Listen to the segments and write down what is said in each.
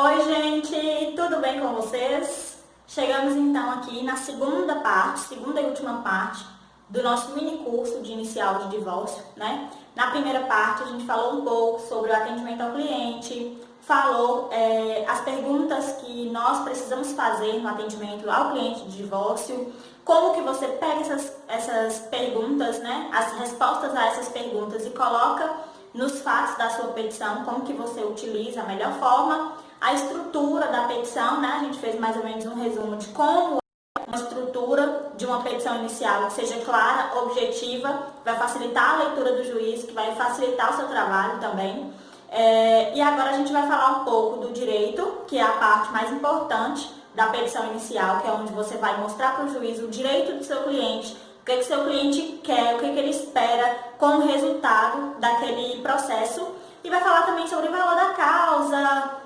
Oi, gente, tudo bem com vocês? Chegamos então aqui na segunda e última parte do nosso mini curso de inicial de divórcio, né? Na primeira parte a gente falou um pouco sobre o atendimento ao cliente, falou as perguntas que nós precisamos fazer no atendimento ao cliente de divórcio, como que você pega essas perguntas, né? As respostas a essas perguntas e coloca nos fatos da sua petição, como que você utiliza a melhor forma. A estrutura da petição, né? A gente fez mais ou menos um resumo de como é uma estrutura de uma petição inicial que seja clara, objetiva, vai facilitar a leitura do juiz, que vai facilitar o seu trabalho também. E agora a gente vai falar um pouco do direito, que é a parte mais importante da petição inicial, que é onde você vai mostrar para o juiz o direito do seu cliente, o que seu cliente quer, o que ele espera como resultado daquele processo. E vai falar também sobre o valor da causa,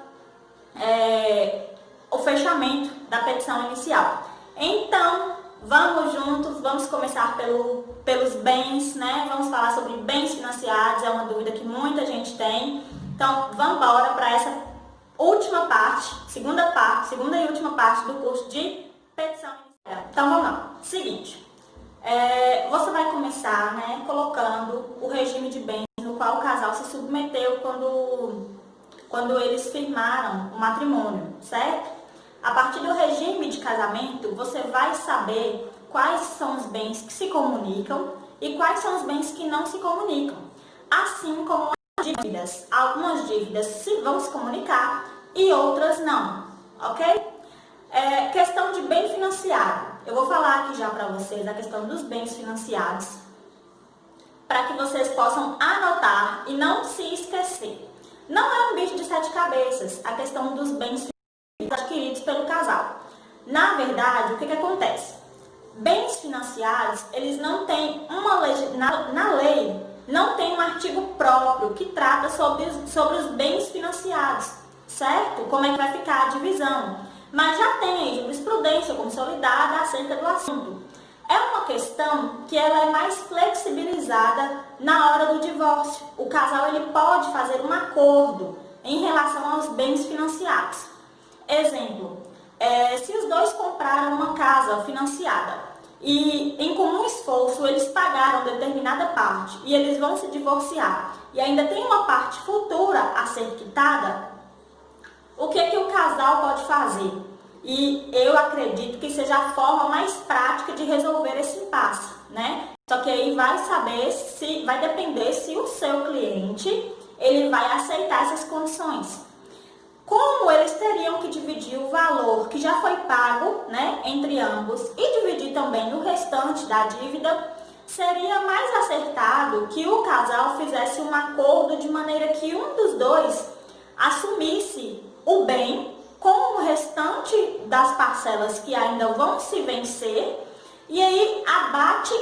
o fechamento da petição inicial. Então, vamos juntos, vamos começar pelos bens, né? Vamos falar sobre bens financiados, é uma dúvida que muita gente tem. Então, vamos embora para essa última parte, segunda e última parte do curso de petição inicial. Então, vamos lá. Seguinte, você vai começar, né, colocando o regime de bens no qual o casal se submeteu quando eles firmaram o matrimônio, certo? A partir do regime de casamento, você vai saber quais são os bens que se comunicam e quais são os bens que não se comunicam. Assim como as dívidas. Algumas dívidas vão se comunicar e outras não, ok? Questão de bem financiado. Eu vou falar aqui já para vocês a questão dos bens financiados, para que vocês possam anotar e não se esquecer. Não é um bicho de sete cabeças a questão dos bens adquiridos pelo casal. Na verdade, o que acontece? Bens financiados, eles não têm na lei, não tem um artigo próprio que trata sobre os bens financiados, certo? Como é que vai ficar a divisão? Mas já tem aí jurisprudência consolidada acerca do assunto. É uma questão que ela é mais flexibilizada na hora do divórcio. O casal ele pode fazer um acordo em relação aos bens financiados. Exemplo, se os dois compraram uma casa financiada e em comum esforço eles pagaram determinada parte e eles vão se divorciar e ainda tem uma parte futura a ser quitada, o que o casal pode fazer? E eu acredito que seja a forma mais prática de resolver esse impasse, né? Só que aí vai depender se o seu cliente ele vai aceitar essas condições. Como eles teriam que dividir o valor que já foi pago, né, entre ambos e dividir também o restante da dívida, seria mais acertado que o casal fizesse um acordo de maneira que um dos dois assumisse o bem com o restante das parcelas que ainda vão se vencer e aí abate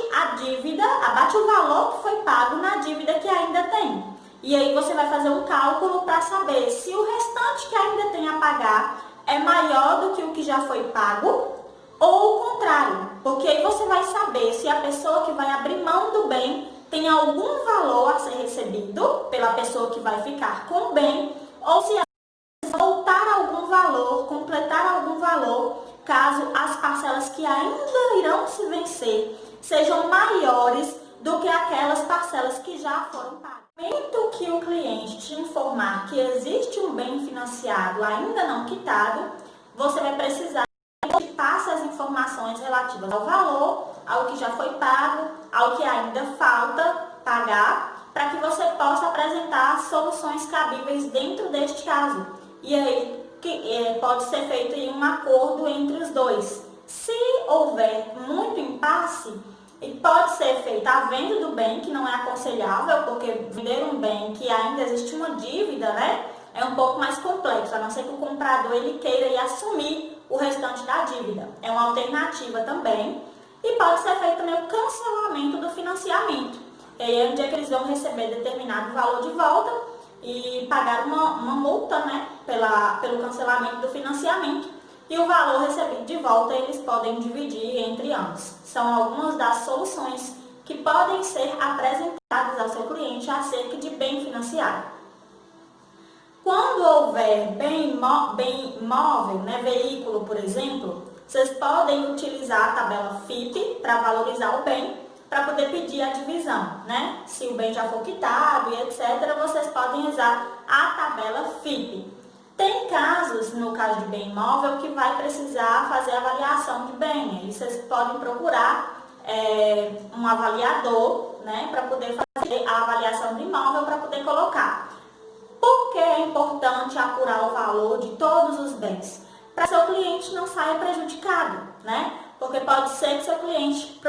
o valor que foi pago na dívida que ainda tem. E aí você vai fazer um cálculo para saber se o restante que ainda tem a pagar é maior do que o que já foi pago ou o contrário. Porque aí você vai saber se a pessoa que vai abrir mão do bem tem algum valor a ser recebido pela pessoa que vai ficar com o bem ou se voltar algum valor, completar algum valor, caso as parcelas que ainda irão se vencer sejam maiores do que aquelas parcelas que já foram pagas. No momento que o cliente te informar que existe um bem financiado ainda não quitado, você vai precisar que passe as informações relativas ao valor, ao que já foi pago, ao que ainda falta pagar, para que você possa apresentar soluções cabíveis dentro deste caso. E aí pode ser feito em um acordo entre os dois. Se houver muito impasse, pode ser feita a venda do bem, que não é aconselhável, porque vender um bem que ainda existe uma dívida, né, é um pouco mais complexo, a não ser que o comprador ele queira ir assumir o restante da dívida. É uma alternativa também. E pode ser feito também o cancelamento do financiamento. E aí é onde é que eles vão receber determinado valor de volta e pagar uma multa, né, pelo cancelamento do financiamento. E o valor recebido de volta eles podem dividir entre ambos. São algumas das soluções que podem ser apresentadas ao seu cliente acerca de bem financiado. Quando houver bem móvel, né, veículo, por exemplo, vocês podem utilizar a tabela FIP para valorizar o bem, para poder pedir a divisão, né? Se o bem já for quitado e etc., vocês podem usar a tabela FIP. Tem casos, no caso de bem imóvel, que vai precisar fazer avaliação de bem. Aí vocês podem procurar um avaliador, né, para poder fazer a avaliação do imóvel, para poder colocar. Por que é importante apurar o valor de todos os bens? Para que seu cliente não saia prejudicado, né? Porque pode ser que seu cliente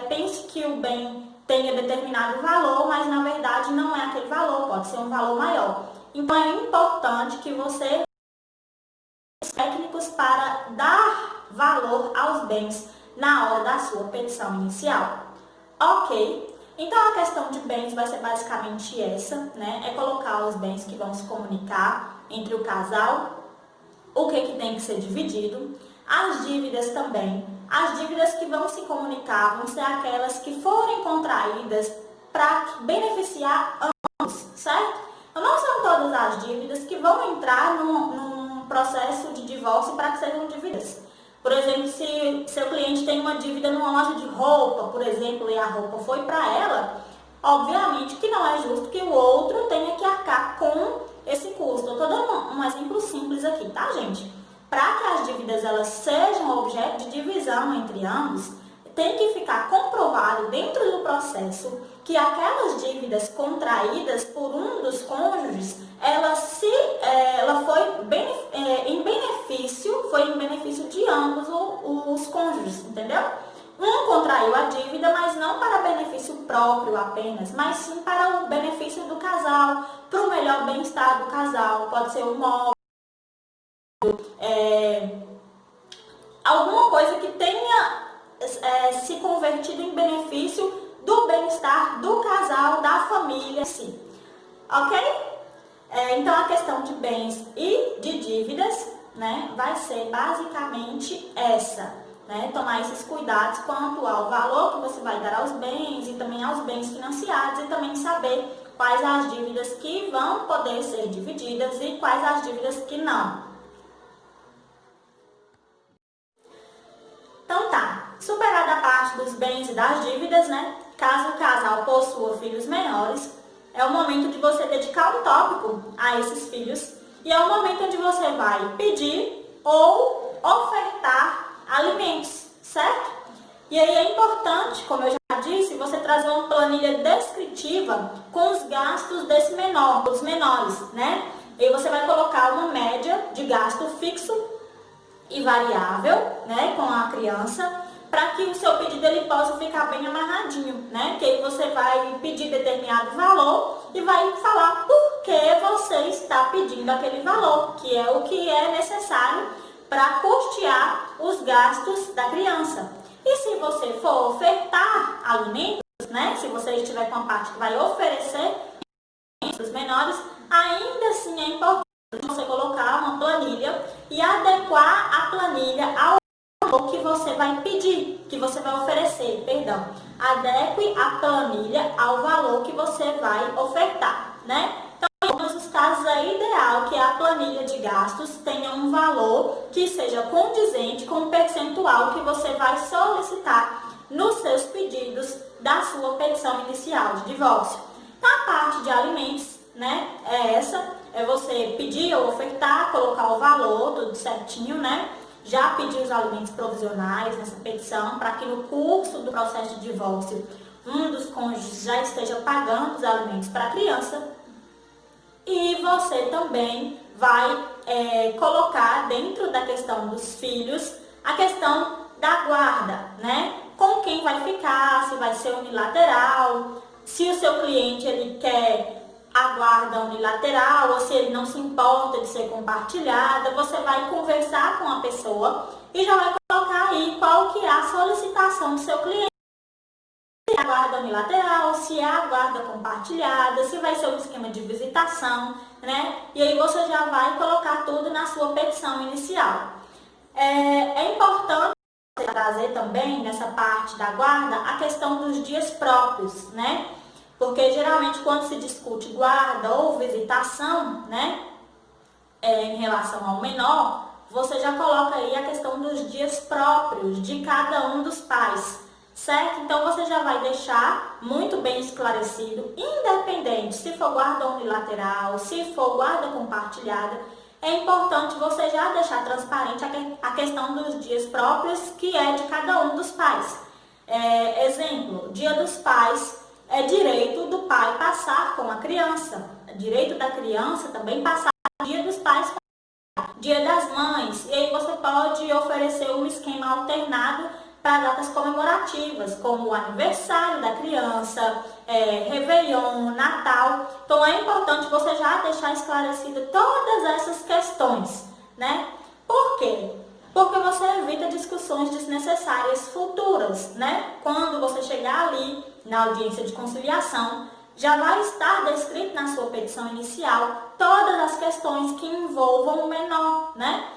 pense que o bem tenha determinado valor, mas na verdade não é aquele valor, pode ser um valor maior. Então é importante que você técnicos para dar valor aos bens na hora da sua petição inicial. Ok? Então a questão de bens vai ser basicamente essa, né? É colocar os bens que vão se comunicar entre o casal, o que tem que ser dividido, as dívidas também. As dívidas que vão se comunicar vão ser aquelas que forem contraídas para beneficiar ambos, certo? Então não são todas as dívidas que vão entrar num processo de divórcio para que sejam dívidas. Por exemplo, se seu cliente tem uma dívida numa loja de roupa, por exemplo, e a roupa foi para ela, obviamente que não é justo que o outro tenha que arcar com esse custo. Eu estou dando um exemplo simples aqui, tá, gente? Para que as dívidas elas sejam objeto de divisão entre ambos, tem que ficar comprovado dentro do processo que aquelas dívidas contraídas por um dos cônjuges, ela foi em benefício de ambos os cônjuges, entendeu? Um contraiu a dívida, mas não para benefício próprio apenas, mas sim para o benefício do casal, para o melhor bem-estar do casal. Pode ser um móvel, alguma coisa que tenha se convertido em benefício do bem-estar do casal, da família, sim. Ok? Então a questão de bens e de dívidas, né, vai ser basicamente essa, né? Tomar esses cuidados quanto ao valor que você vai dar aos bens e também aos bens financiados, e também saber quais as dívidas que vão poder ser divididas e quais as dívidas que não. Então tá, superada a parte dos bens e das dívidas, né? Caso o casal possua filhos menores, é o momento de você dedicar um tópico a esses filhos, e é o momento onde você vai pedir ou ofertar alimentos, certo? E aí é importante, como eu já disse, você trazer uma planilha descritiva com os gastos dos menores, né? E aí você vai colocar uma média de gasto fixo e variável, né, com a criança, para que o seu pedido ele possa ficar bem amarradinho, né? Que aí você vai pedir determinado valor e vai falar por que você está pedindo aquele valor, que é o que é necessário para custear os gastos da criança. E se você for ofertar alimentos, né? Se você estiver com a parte que vai oferecer para os menores, ainda assim é importante você colocar uma planilha e adequar a planilha ao valor que você vai pedir, que você vai oferecer, perdão. Adeque a planilha ao valor que você vai ofertar, né? Então, em todos os casos, é ideal que a planilha de gastos tenha um valor que seja condizente com o percentual que você vai solicitar nos seus pedidos da sua petição inicial de divórcio. Na parte de alimentos, né, é você pedir ou ofertar, colocar o valor, tudo certinho, né? Já pedir os alimentos provisionais nessa petição, para que no curso do processo de divórcio, um dos cônjuges já esteja pagando os alimentos para a criança. E você também vai colocar dentro da questão dos filhos a questão da guarda, né? Com quem vai ficar, se vai ser unilateral, se o seu cliente ele quer a guarda unilateral ou se ele não se importa de ser compartilhada, você vai conversar com a pessoa e já vai colocar aí qual que é a solicitação do seu cliente. Se é a guarda unilateral, se é a guarda compartilhada, se vai ser um esquema de visitação, né? E aí você já vai colocar tudo na sua petição inicial. É importante trazer também nessa parte da guarda a questão dos dias próprios, né? Porque geralmente quando se discute guarda ou visitação, né, em relação ao menor, você já coloca aí a questão dos dias próprios de cada um dos pais, certo? Então você já vai deixar muito bem esclarecido, independente se for guarda unilateral, se for guarda compartilhada, é importante você já deixar transparente a questão dos dias próprios que é de cada um dos pais. Exemplo, Dia dos Pais é direito do pai passar com a criança, é direito da criança também passar o Dia dos Pais, Dia das Mães, e aí você pode oferecer um esquema alternado para datas comemorativas, como o aniversário da criança, Réveillon, Natal. Então é importante você já deixar esclarecido todas essas questões, né? Por quê? Porque você evita discussões desnecessárias futuras, né? Quando você chegar ali na audiência de conciliação, já vai estar descrito na sua petição inicial todas as questões que envolvam o menor, né?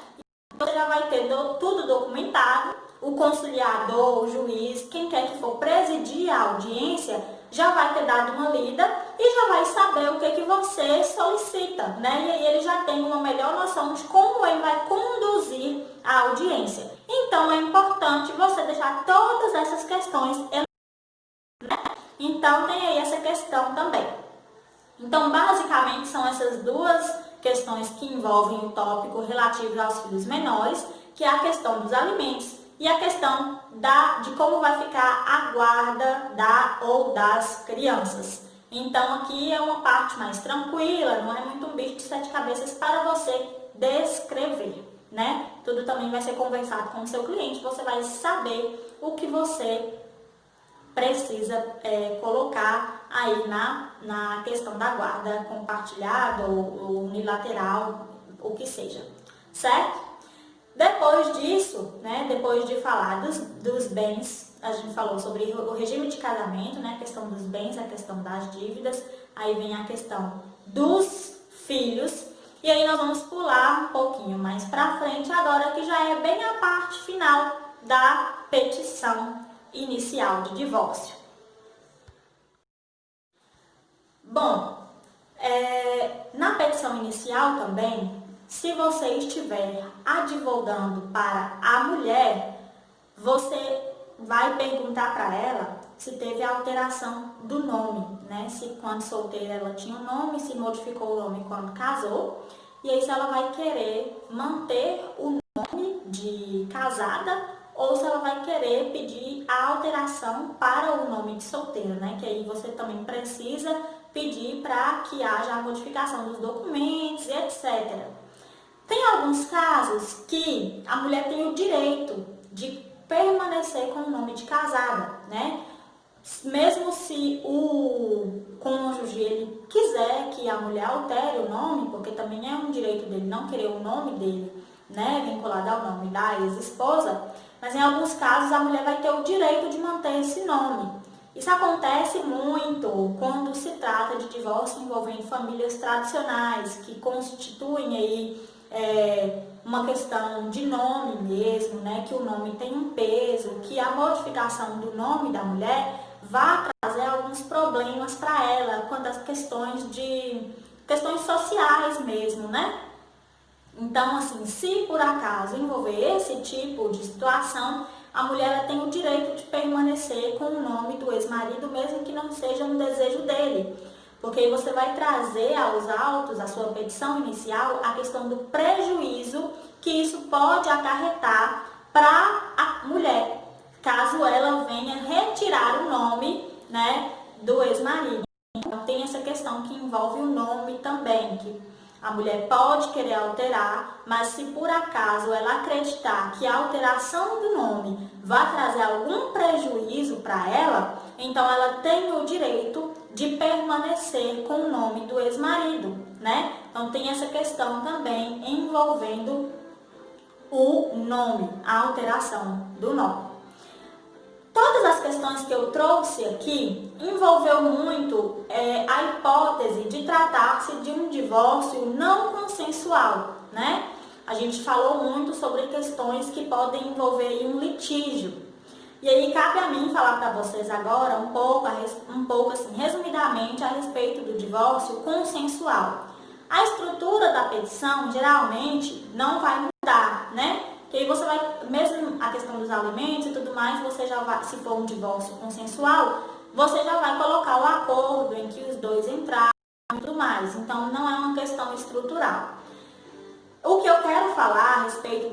Você já vai ter tudo documentado, o conciliador, o juiz, quem quer que for presidir a audiência, já vai ter dado uma lida e já vai saber o que você solicita, né? E aí ele já tem uma melhor noção de como ele vai conduzir a audiência. Então, é importante você deixar todas essas questões, né? Então, tem aí essa questão também. Então, basicamente, são essas duas questões que envolvem o tópico relativo aos filhos menores, que é a questão dos alimentos e a questão de como vai ficar a guarda ou das crianças. Então, aqui é uma parte mais tranquila, não é muito um bicho de sete cabeças para você descrever, né? Tudo também vai ser conversado com o seu cliente, você vai saber o que você precisa colocar aí na questão da guarda compartilhada ou unilateral, o que seja, certo? Depois disso, né, depois de falar dos bens, a gente falou sobre o regime de casamento, né, a questão dos bens, a questão das dívidas, aí vem a questão dos filhos, e aí nós vamos pular um pouquinho mais para frente agora, que já é bem a parte final da petição inicial de divórcio. Bom, na petição inicial também, se você estiver advogando para a mulher, você vai perguntar para ela se teve alteração do nome, né? Se quando solteira ela tinha um nome, se modificou o nome quando casou, e aí se ela vai querer manter o nome de casada ou se ela vai querer pedir a alteração para o nome de solteira, né? Que aí você também precisa pedir para que haja a modificação dos documentos e etc. Tem alguns casos que a mulher tem o direito de permanecer com o nome de casada, né? Mesmo se o cônjuge ele quiser que a mulher altere o nome, porque também é um direito dele não querer o nome dele, né, vinculado ao nome da ex-esposa, mas em alguns casos a mulher vai ter o direito de manter esse nome. Isso acontece muito quando se trata de divórcio envolvendo famílias tradicionais, que constituem aí uma questão de nome mesmo, né? Que o nome tem um peso, que a modificação do nome da mulher vai trazer alguns problemas para ela, quanto às questões sociais mesmo, né? Então, assim, se por acaso envolver esse tipo de situação, a mulher ela tem o direito de permanecer com o nome do ex-marido, mesmo que não seja um desejo dele. Porque aí você vai trazer aos autos, a sua petição inicial, a questão do prejuízo que isso pode acarretar para a mulher, caso ela venha retirar o nome, né, do ex-marido. Então tem essa questão que envolve o nome também, que a mulher pode querer alterar, mas se por acaso ela acreditar que a alteração do nome vai trazer algum prejuízo para ela, então ela tem o direito de permanecer com o nome do ex-marido, né? Então tem essa questão também envolvendo o nome, a alteração do nome. Todas as questões que eu trouxe aqui envolveu muito a hipótese de tratar-se de um divórcio não consensual, né? A gente falou muito sobre questões que podem envolver um litígio. E aí cabe a mim falar para vocês agora um pouco assim, resumidamente a respeito do divórcio consensual. A estrutura da petição, geralmente, não vai mudar, né? Que aí você vai, mesmo a questão dos alimentos e tudo mais, você já vai, se for um divórcio consensual, você já vai colocar o acordo em que os dois entraram e tudo mais. Então, não é uma questão estrutural. O que eu quero falar a respeito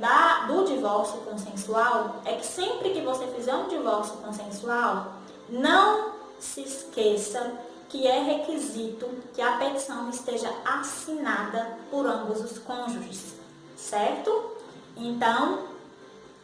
do divórcio consensual é que sempre que você fizer um divórcio consensual, não se esqueça que é requisito que a petição esteja assinada por ambos os cônjuges, certo? Então,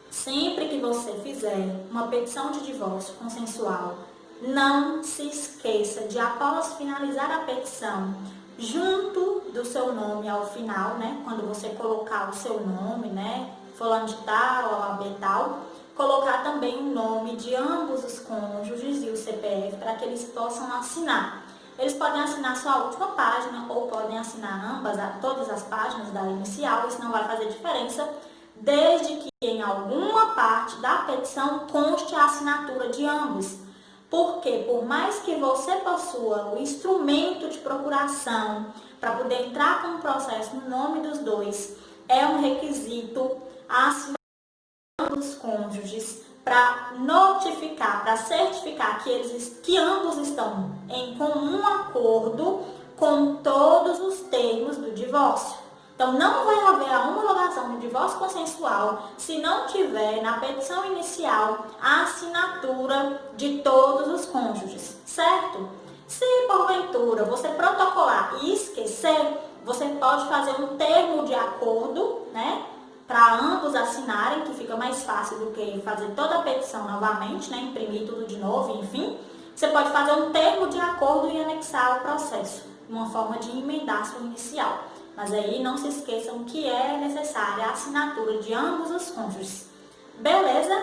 sempre que você fizer uma petição de divórcio consensual, não se esqueça de, após finalizar a petição, junto do seu nome ao final, né? Quando você colocar o seu nome, né? Fulano de tal, OAB tal, colocar também o nome de ambos os cônjuges e o CPF para que eles possam assinar. Eles podem assinar só a última página ou podem assinar todas as páginas da inicial, isso não vai fazer diferença, desde que em alguma parte da petição conste a assinatura de ambos. Porque por mais que você possua o instrumento de procuração para poder entrar com o processo no nome dos dois, é um requisito a assinatura dos cônjuges para notificar, para certificar que ambos estão em comum acordo com todos os termos do divórcio. Então, não vai haver a homologação do divórcio consensual se não tiver na petição inicial a assinatura de todos os cônjuges, certo? Se porventura você protocolar e esquecer, você pode fazer um termo de acordo, né? Para ambos assinarem, que fica mais fácil do que fazer toda a petição novamente, né? Imprimir tudo de novo, enfim. Você pode fazer um termo de acordo e anexar o processo, uma forma de emendar sua inicial. Mas aí não se esqueçam que é necessária a assinatura de ambos os cônjuges. Beleza?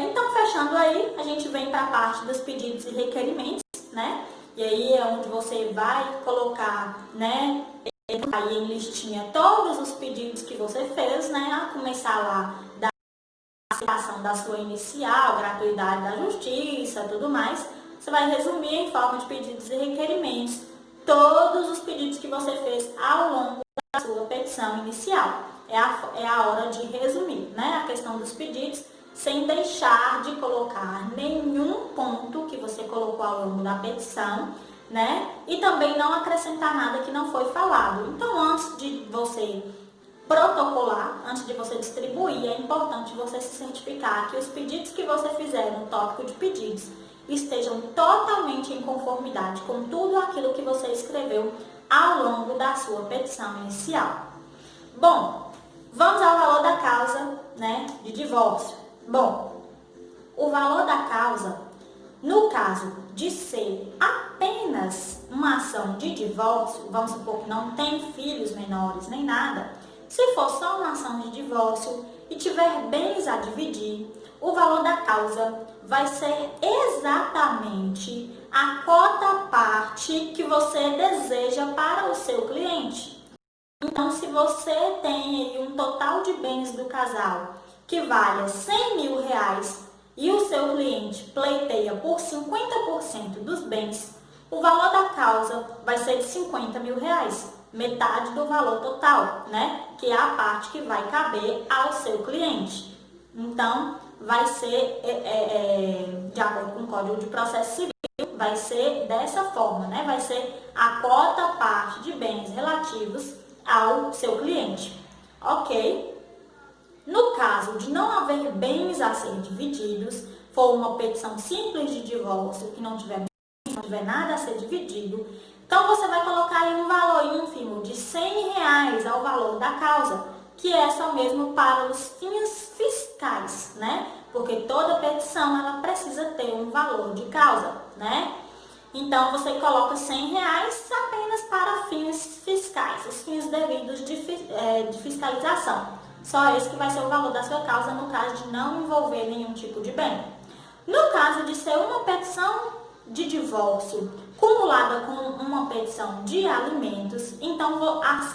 Então, fechando aí, a gente vem para a parte dos pedidos e requerimentos, né? E aí é onde você vai colocar, né? Aí em listinha todos os pedidos que você fez, né? A começar lá da aceitação da sua inicial, gratuidade da justiça, tudo mais. Você vai resumir em forma de pedidos e requerimentos todos os pedidos que você fez ao longo da sua petição inicial. É a hora de resumir, né? A questão dos pedidos, sem deixar de colocar nenhum ponto que você colocou ao longo da petição, né? E também não acrescentar nada que não foi falado. Então, antes de você protocolar, antes de você distribuir, é importante você se certificar que os pedidos que você fizer no tópico de pedidos estejam totalmente em conformidade com tudo aquilo que você escreveu ao longo da sua petição inicial. Bom, vamos ao valor da causa, né, de divórcio. Bom, o valor da causa, no caso de ser apenas uma ação de divórcio, vamos supor que não tem filhos menores nem nada, se for só uma ação de divórcio e tiver bens a dividir, o valor da causa vai ser exatamente a cota parte que você deseja para o seu cliente. Então, se você tem aí um total de bens do casal que valha R$100.000 e o seu cliente pleiteia por 50% dos bens, o valor da causa vai ser de R$50.000, metade do valor total, né? Que é a parte que vai caber ao seu cliente. Então, vai ser, de acordo com o Código de Processo Civil, vai ser dessa forma, né? Vai ser a cota parte de bens relativos ao seu cliente, ok? No caso de não haver bens a ser divididos, for uma petição simples de divórcio, que não tiver bens, não tiver nada a ser dividido, então você vai colocar aí um valor ínfimo de R$100 ao valor da causa, que é só mesmo para os fins fiscais, né? Porque toda petição ela precisa ter um valor de causa, né? Então você coloca R$100 apenas para fins fiscais, os fins devidos de fiscalização. Só esse que vai ser o valor da sua causa no caso de não envolver nenhum tipo de bem. No caso de ser uma petição de divórcio cumulada com uma petição de alimentos, então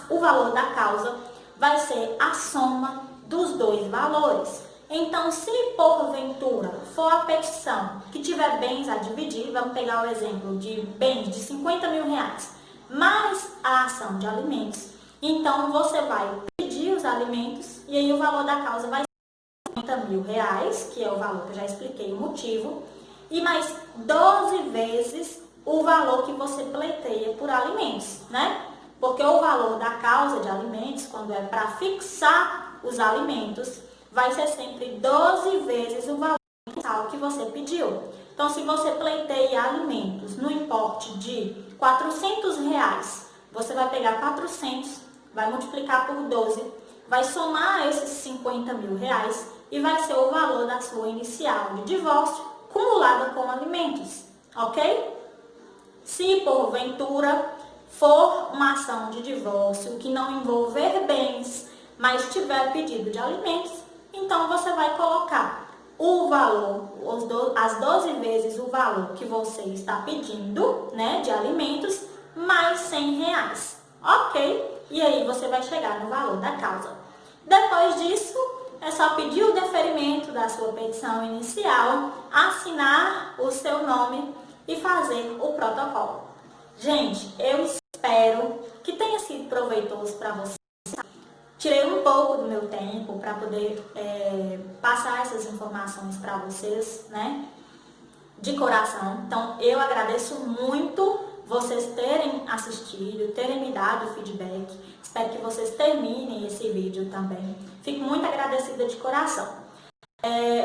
o valor da causa vai ser a soma dos dois valores. Então, se porventura for a petição que tiver bens a dividir, vamos pegar o exemplo de bens de R$50.000, mais a ação de alimentos. Então, você vai pedir os alimentos e aí o valor da causa vai ser R$50.000, que é o valor que eu já expliquei o motivo, e mais 12 vezes o valor que você pleiteia por alimentos, né? Porque o valor da causa de alimentos, quando é para fixar os alimentos, vai ser sempre 12 vezes o valor mensal que você pediu. Então, se você pleiteia alimentos no importe de R$400, você vai pegar 400, vai multiplicar por 12, vai somar esses R$50.000 e vai ser o valor da sua inicial de divórcio cumulada com alimentos, ok? Se porventura for uma ação de divórcio que não envolver bens, mas tiver pedido de alimentos, então você vai colocar o valor, as 12 vezes o valor que você está pedindo, né, de alimentos, mais R$100, ok? E aí você vai chegar no valor da causa. Depois disso, é só pedir o deferimento da sua petição inicial, assinar o seu nome e fazer o protocolo. Gente, eu espero que tenha sido proveitoso para vocês. Tirei um pouco do meu tempo para poder passar essas informações para vocês, né? De coração. Então, eu agradeço muito vocês terem assistido, terem me dado feedback. Espero que vocês terminem esse vídeo também. Fico muito agradecida de coração.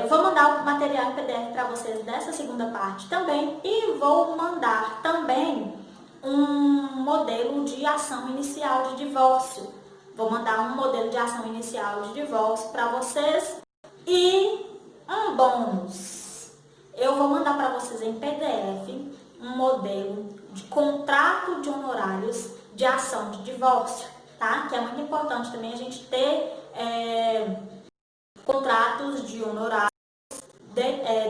Vou mandar o material em PDF para vocês dessa segunda parte também e vou mandar também um modelo de ação inicial de divórcio. Vou mandar um modelo de ação inicial de divórcio para vocês e um bônus. Eu vou mandar para vocês em PDF um modelo de contrato de honorários de ação de divórcio, tá? Que é muito importante também a gente ter contratos de honorários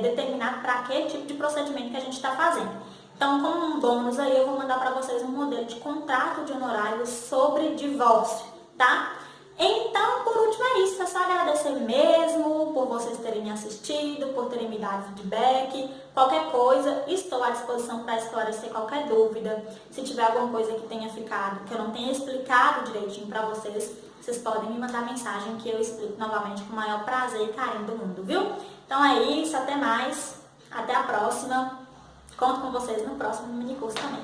determinado para aquele tipo de procedimento que a gente está fazendo. Então, como um bônus aí, eu vou mandar para vocês um modelo de contrato de honorários sobre divórcio, tá? Então, por último é isso, é só agradecer mesmo por vocês terem me assistido, por terem me dado feedback. Qualquer coisa, estou à disposição para esclarecer qualquer dúvida. Se tiver alguma coisa que tenha ficado, que eu não tenha explicado direitinho para vocês, vocês podem me mandar mensagem que eu explico novamente com o maior prazer e carinho do mundo, viu? Então é isso, até mais, até a próxima. Conto com vocês no próximo mini curso também.